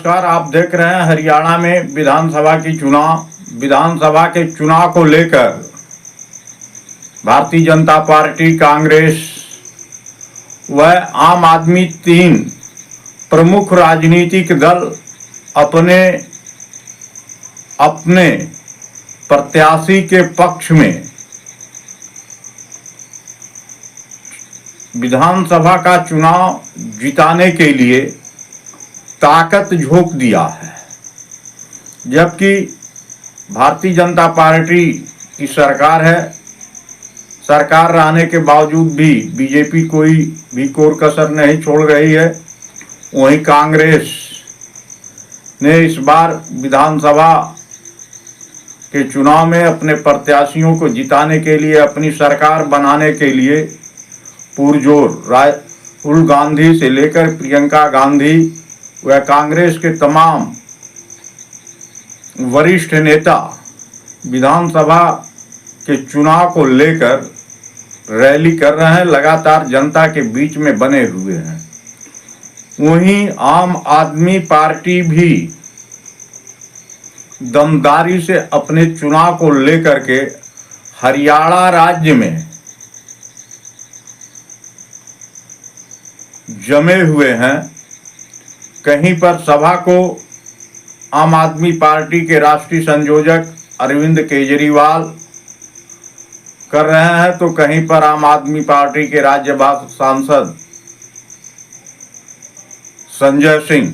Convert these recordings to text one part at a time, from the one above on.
नमस्कार। आप देख रहे हैं हरियाणा में विधानसभा के चुनाव को लेकर भारतीय जनता पार्टी, कांग्रेस व आम आदमी तीन प्रमुख राजनीतिक दल अपने अपने प्रत्याशी के पक्ष में विधानसभा का चुनाव जिताने के लिए ताकत झोंक दिया है। जबकि भारतीय जनता पार्टी की सरकार है, सरकार रहने के बावजूद भी बीजेपी कोई भी कोर कसर नहीं छोड़ रही है। वहीं कांग्रेस ने इस बार विधानसभा के चुनाव में अपने प्रत्याशियों को जिताने के लिए, अपनी सरकार बनाने के लिए पुरजोर राहुल गांधी से लेकर प्रियंका गांधी व कांग्रेस के तमाम वरिष्ठ नेता विधानसभा के चुनाव को लेकर रैली कर रहे हैं, लगातार जनता के बीच में बने हुए हैं। वहीं आम आदमी पार्टी भी दमदारी से अपने चुनाव को लेकर के हरियाणा राज्य में जमे हुए हैं। कहीं पर सभा को आम आदमी पार्टी के राष्ट्रीय संयोजक अरविंद केजरीवाल कर रहे हैं, तो कहीं पर आम आदमी पार्टी के राज्यसभा सांसद संजय सिंह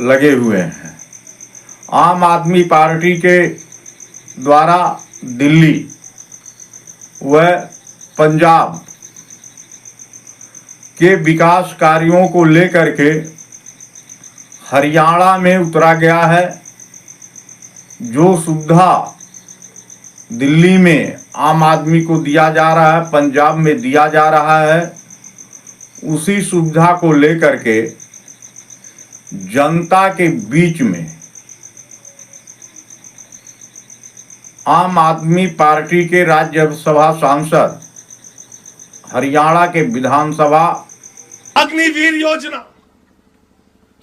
लगे हुए हैं। आम आदमी पार्टी के द्वारा दिल्ली व पंजाब के विकास कार्यों को लेकर के हरियाणा में उतरा गया है। जो सुविधा दिल्ली में आम आदमी को दिया जा रहा है, पंजाब में दिया जा रहा है, उसी सुविधा को लेकर के जनता के बीच में आम आदमी पार्टी के राज्यसभा सांसद हरियाणा के विधानसभा अग्निवीर योजना,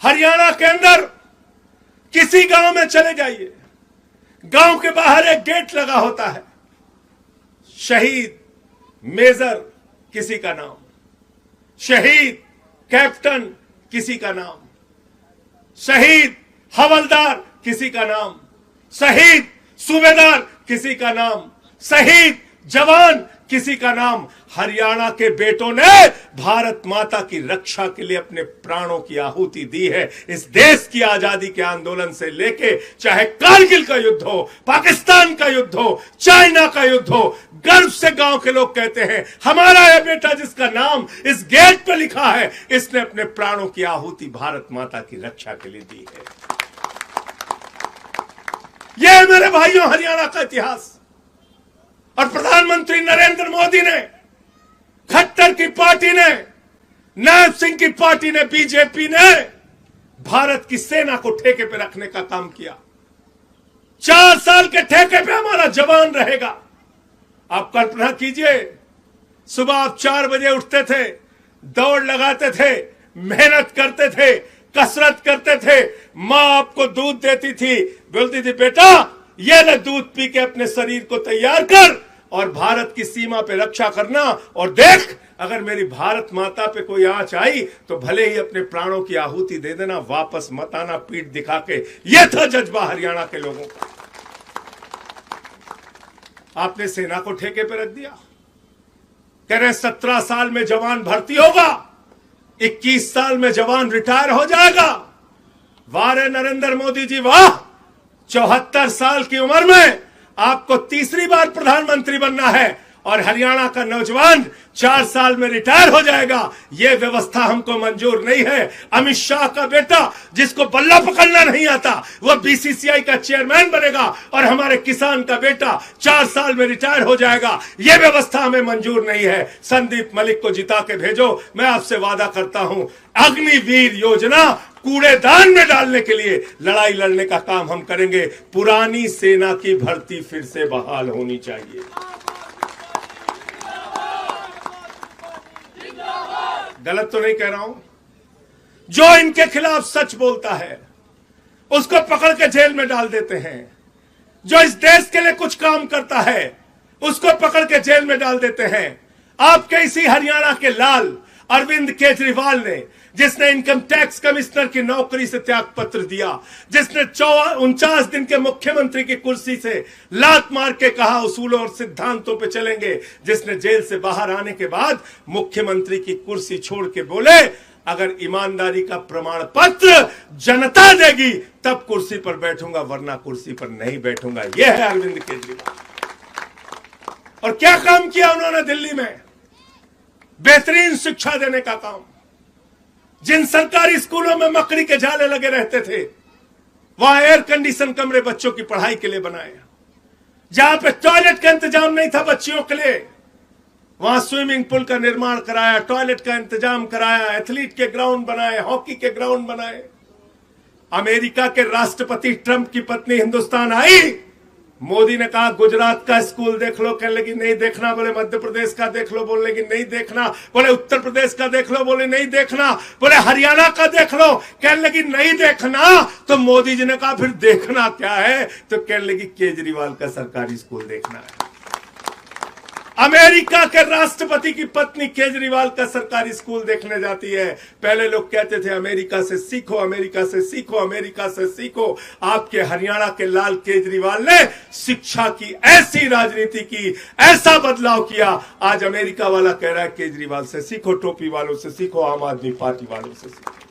हरियाणा के अंदर किसी गांव में चले जाइए, गांव के बाहर एक गेट लगा होता है, शहीद मेजर किसी का नाम, शहीद कैप्टन किसी का नाम, शहीद हवलदार किसी का नाम, शहीद सूबेदार किसी का नाम, शहीद जवान किसी का नाम। हरियाणा के बेटों ने भारत माता की रक्षा के लिए अपने प्राणों की आहुति दी है। इस देश की आजादी के आंदोलन से लेके चाहे कारगिल का युद्ध हो, पाकिस्तान का युद्ध हो, चाइना का युद्ध हो, गर्व से गांव के लोग कहते हैं हमारा यह बेटा जिसका नाम इस गेट पे लिखा है, इसने अपने प्राणों की आहुति भारत माता की रक्षा के लिए दी है। यह मेरे भाइयों हरियाणा का इतिहास। और प्रधानमंत्री नरेंद्र मोदी ने, खट्टर की पार्टी ने, नायब सिंह की पार्टी ने, बीजेपी ने भारत की सेना को ठेके पे रखने का काम किया। 4 साल के ठेके पे हमारा जवान रहेगा। आप कल्पना कीजिए, सुबह आप 4 बजे उठते थे, दौड़ लगाते थे, मेहनत करते थे, कसरत करते थे, मां आपको दूध देती थी, बोलती थी बेटा ये ले दूध पी के अपने शरीर को तैयार कर और भारत की सीमा पे रक्षा करना। और देख, अगर मेरी भारत माता पे कोई आंच आई तो भले ही अपने प्राणों की आहुति दे देना, वापस मत आना पीठ दिखा के। यह था जज्बा हरियाणा के लोगों का। आपने सेना को ठेके पे रख दिया। कह रहे 17 साल में जवान भर्ती होगा, 21 साल में जवान रिटायर हो जाएगा। वाह रे नरेंद्र मोदी जी वाह, 74 साल की उम्र में आपको तीसरी बार प्रधानमंत्री बनना है और हरियाणा का नौजवान 4 साल में रिटायर हो जाएगा। यह व्यवस्था हमको मंजूर नहीं है। अमित शाह का बेटा जिसको बल्ला पकड़ना नहीं आता वह बीसीसीआई का चेयरमैन बनेगा और हमारे किसान का बेटा 4 साल में रिटायर हो जाएगा। यह व्यवस्था हमें मंजूर नहीं है। संदीप मलिक को जिता के भेजो। मैं आपसे वादा करता हूं, अग्निवीर योजना कूड़ेदान में डालने के लिए लड़ाई लड़ने का काम हम करेंगे। पुरानी सेना की भर्ती फिर से बहाल होनी चाहिए। गलत तो नहीं कह रहा हूं। जो इनके खिलाफ सच बोलता है उसको पकड़ के जेल में डाल देते हैं, जो इस देश के लिए कुछ काम करता है उसको पकड़ के जेल में डाल देते हैं। आपके इसी हरियाणा के लाल अरविंद केजरीवाल ने, जिसने इनकम टैक्स कमिश्नर की नौकरी से त्याग पत्र दिया, जिसने 49 दिन के मुख्यमंत्री की कुर्सी से लात मार के कहा उसूलों और सिद्धांतों पे चलेंगे, जिसने जेल से बाहर आने के बाद मुख्यमंत्री की कुर्सी छोड़ के बोले अगर ईमानदारी का प्रमाण पत्र जनता देगी तब कुर्सी पर बैठूंगा, वरना कुर्सी पर नहीं बैठूंगा। यह है अरविंद केजरीवाल। और क्या काम किया उन्होंने दिल्ली में? बेहतरीन शिक्षा देने का काम। जिन सरकारी स्कूलों में मकड़ी के जाले लगे रहते थे वहां एयर कंडीशन कमरे बच्चों की पढ़ाई के लिए बनाए। जहां पे टॉयलेट का इंतजाम नहीं था बच्चियों के लिए, वहां स्विमिंग पूल का निर्माण कराया, टॉयलेट का इंतजाम कराया, एथलीट के ग्राउंड बनाए, हॉकी के ग्राउंड बनाए। अमेरिका के राष्ट्रपति ट्रंप की पत्नी हिंदुस्तान आई, मोदी ने कहा गुजरात का स्कूल देख लो, कहने लगी नहीं देखना। बोले मध्य प्रदेश का देख लो, बोलने लगी नहीं देखना। बोले उत्तर प्रदेश का देख लो, बोले नहीं देखना। बोले हरियाणा का देख लो, कहने लगी नहीं देखना। तो मोदी जी ने कहा फिर देखना क्या है? तो कहने लगी केजरीवाल का सरकारी स्कूल देखना है। अमेरिका के राष्ट्रपति की पत्नी केजरीवाल का सरकारी स्कूल देखने जाती है। पहले लोग कहते थे अमेरिका से सीखो, अमेरिका से सीखो, अमेरिका से सीखो। आपके हरियाणा के लाल केजरीवाल ने शिक्षा की ऐसी राजनीति की, ऐसा बदलाव किया। आज अमेरिका वाला कह रहा है केजरीवाल से सीखो, टोपी वालों से सीखो, आम आदमी पार्टी वालों से सीखो।